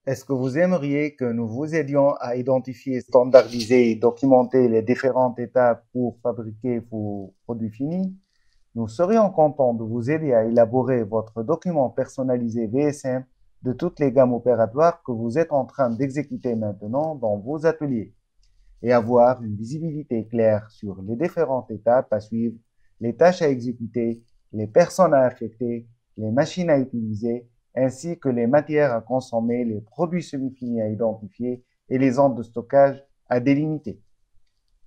Est-ce que vous aimeriez que nous vous aidions à identifier, standardiser et documenter les différentes étapes pour fabriquer vos produits finis? Nous serions contents de vous aider à élaborer votre document personnalisé VSM de toutes les gammes opératoires que vous êtes en train d'exécuter maintenant dans vos ateliers et avoir une visibilité claire sur les différentes étapes à suivre, les tâches à exécuter, les personnes à affecter, les machines à utiliser, ainsi que les matières à consommer, les produits semi-finis à identifier et les zones de stockage à délimiter.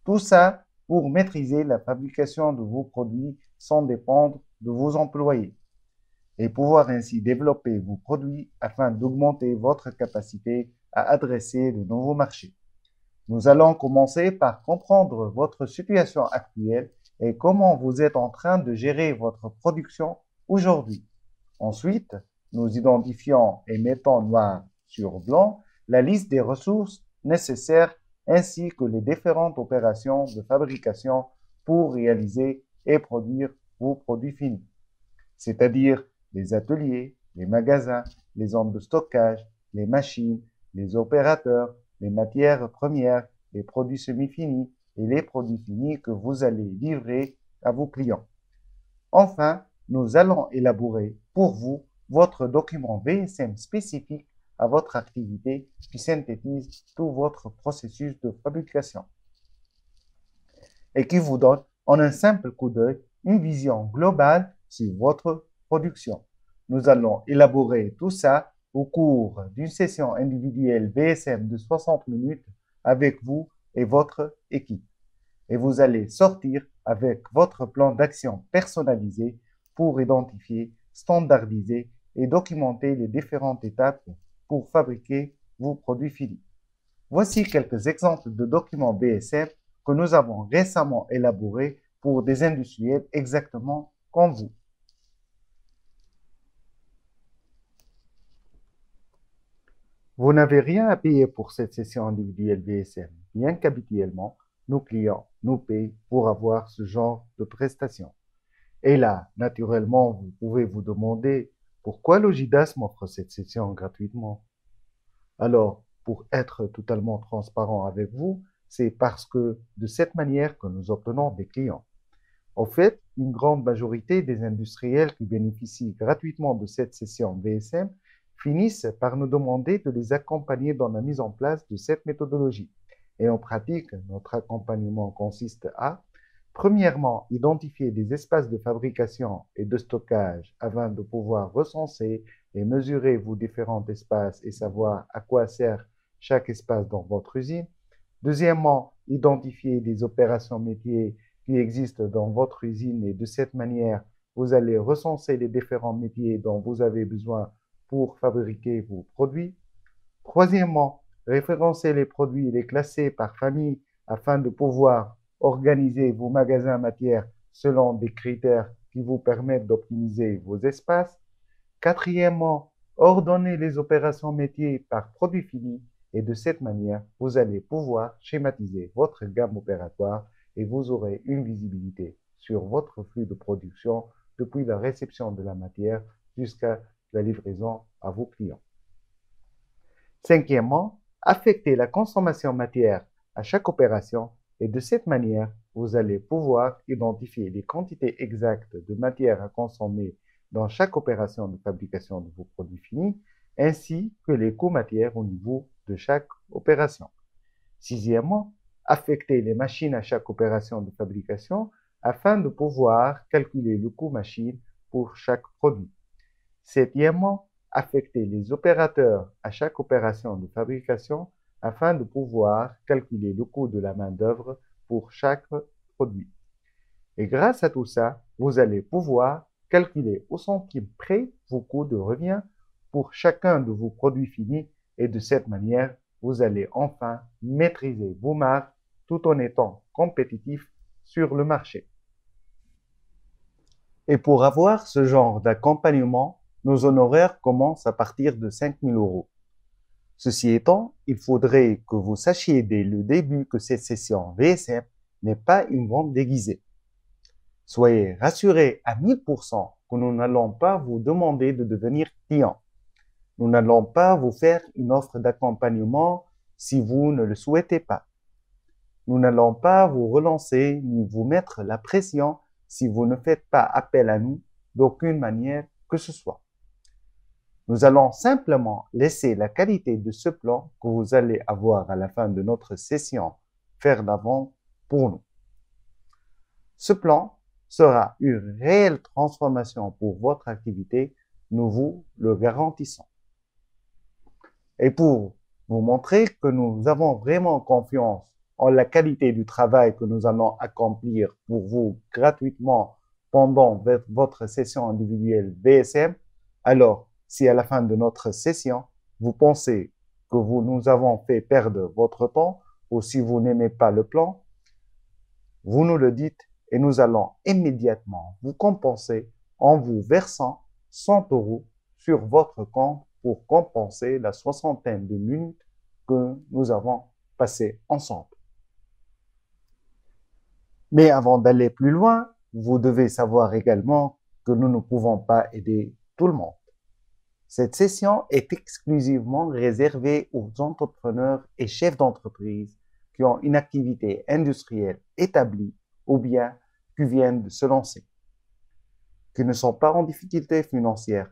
Tout ça pour maîtriser la fabrication de vos produits sans dépendre de vos employés et pouvoir ainsi développer vos produits afin d'augmenter votre capacité à adresser de nouveaux marchés. Nous allons commencer par comprendre votre situation actuelle et comment vous êtes en train de gérer votre production aujourd'hui. Ensuite, nous identifions et mettons noir sur blanc la liste des ressources nécessaires ainsi que les différentes opérations de fabrication pour réaliser et produire vos produits finis, c'est-à-dire les ateliers, les magasins, les zones de stockage, les machines, les opérateurs, les matières premières, les produits semi-finis et les produits finis que vous allez livrer à vos clients. Enfin, nous allons élaborer pour vous votre document VSM spécifique à votre activité qui synthétise tout votre processus de fabrication et qui vous donne en un simple coup d'œil une vision globale sur votre production. Nous allons élaborer tout ça au cours d'une session individuelle VSM de 60 minutes avec vous et votre équipe. Et vous allez sortir avec votre plan d'action personnalisé pour identifier, standardiser et documenter les différentes étapes pour fabriquer vos produits finis. Voici quelques exemples de documents BSM que nous avons récemment élaborés pour des industriels exactement comme vous. Vous n'avez rien à payer pour cette session individuelle BSM, bien qu'habituellement, nos clients nous payent pour avoir ce genre de prestations. Et là, naturellement, vous pouvez vous demander pourquoi Logidas m'offre cette session gratuitement. Alors, pour être totalement transparent avec vous, c'est parce que de cette manière que nous obtenons des clients. En fait, une grande majorité des industriels qui bénéficient gratuitement de cette session VSM finissent par nous demander de les accompagner dans la mise en place de cette méthodologie. Et en pratique, notre accompagnement consiste à, premièrement, identifier des espaces de fabrication et de stockage afin de pouvoir recenser et mesurer vos différents espaces et savoir à quoi sert chaque espace dans votre usine. Deuxièmement, identifier des opérations métiers qui existent dans votre usine et de cette manière, vous allez recenser les différents métiers dont vous avez besoin pour fabriquer vos produits. Troisièmement, référencer les produits et les classer par famille afin de pouvoir organiser vos magasins matières selon des critères qui vous permettent d'optimiser vos espaces. Quatrièmement, ordonner les opérations métiers par produit fini et de cette manière, vous allez pouvoir schématiser votre gamme opératoire et vous aurez une visibilité sur votre flux de production depuis la réception de la matière jusqu'à la livraison à vos clients. Cinquièmement, affecter la consommation matière à chaque opération et de cette manière, vous allez pouvoir identifier les quantités exactes de matière à consommer dans chaque opération de fabrication de vos produits finis, ainsi que les coûts matières au niveau de chaque opération. Sixièmement, affecter les machines à chaque opération de fabrication afin de pouvoir calculer le coût machine pour chaque produit. Septièmement, affecter les opérateurs à chaque opération de fabrication afin de pouvoir calculer le coût de la main-d'œuvre pour chaque produit. Et grâce à tout ça, vous allez pouvoir calculer au centime près vos coûts de revient pour chacun de vos produits finis et de cette manière, vous allez enfin maîtriser vos marges tout en étant compétitif sur le marché. Et pour avoir ce genre d'accompagnement, nos honoraires commencent à partir de 5 000 euros. Ceci étant, il faudrait que vous sachiez dès le début que cette session VSM n'est pas une vente déguisée. Soyez rassurés à 1000% que nous n'allons pas vous demander de devenir client. Nous n'allons pas vous faire une offre d'accompagnement si vous ne le souhaitez pas. Nous n'allons pas vous relancer ni vous mettre la pression si vous ne faites pas appel à nous d'aucune manière que ce soit. Nous allons simplement laisser la qualité de ce plan que vous allez avoir à la fin de notre session faire d'avant pour nous. Ce plan sera une réelle transformation pour votre activité, nous vous le garantissons. Et pour vous montrer que nous avons vraiment confiance en la qualité du travail que nous allons accomplir pour vous gratuitement pendant votre session individuelle BSM, alors si à la fin de notre session, vous pensez que nous avons fait perdre votre temps ou si vous n'aimez pas le plan, vous nous le dites et nous allons immédiatement vous compenser en vous versant 100 € sur votre compte pour compenser la soixantaine de minutes que nous avons passées ensemble. Mais avant d'aller plus loin, vous devez savoir également que nous ne pouvons pas aider tout le monde. Cette session est exclusivement réservée aux entrepreneurs et chefs d'entreprise qui ont une activité industrielle établie ou bien qui viennent de se lancer, qui ne sont pas en difficulté financière,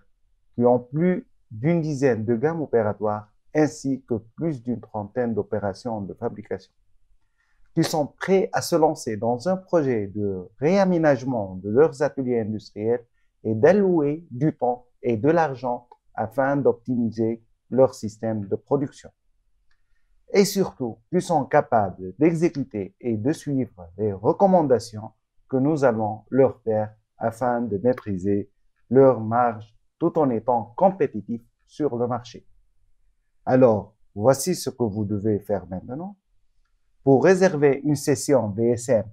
qui ont plus d'une dizaine de gammes opératoires ainsi que plus d'une trentaine d'opérations de fabrication, qui sont prêts à se lancer dans un projet de réaménagement de leurs ateliers industriels et d'allouer du temps et de l'argent afin d'optimiser leur système de production. Et surtout, qui sont capables d'exécuter et de suivre les recommandations que nous allons leur faire afin de maîtriser leur marge tout en étant compétitifs sur le marché. Alors, voici ce que vous devez faire maintenant. Pour réserver une session BSM,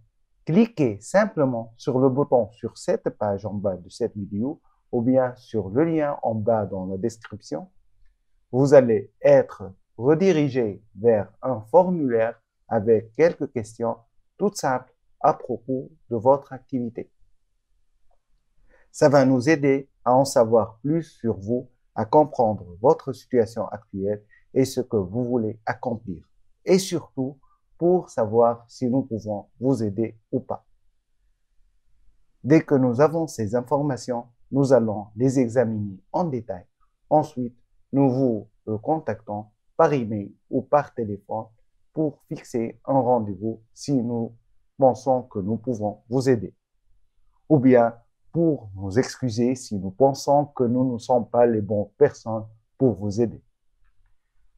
cliquez simplement sur le bouton sur cette page en bas de cette vidéo ou bien sur le lien en bas dans la description. Vous allez être redirigé vers un formulaire avec quelques questions toutes simples à propos de votre activité. Ça va nous aider à en savoir plus sur vous, à comprendre votre situation actuelle et ce que vous voulez accomplir. Et surtout, pour savoir si nous pouvons vous aider ou pas. Dès que nous avons ces informations, nous allons les examiner en détail. Ensuite, nous vous contactons par email ou par téléphone pour fixer un rendez-vous si nous pensons que nous pouvons vous aider. Ou bien pour nous excuser si nous pensons que nous ne sommes pas les bonnes personnes pour vous aider.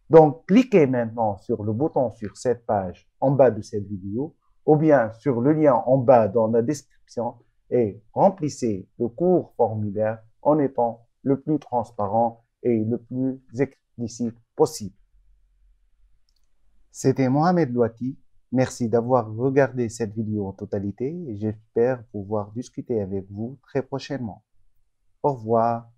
Donc, cliquez maintenant sur le bouton sur cette page en bas de cette vidéo ou bien sur le lien en bas dans la description et remplissez le court formulaire en étant le plus transparent et le plus explicite possible. C'était Mohamed Louati. Merci d'avoir regardé cette vidéo en totalité et j'espère pouvoir discuter avec vous très prochainement. Au revoir.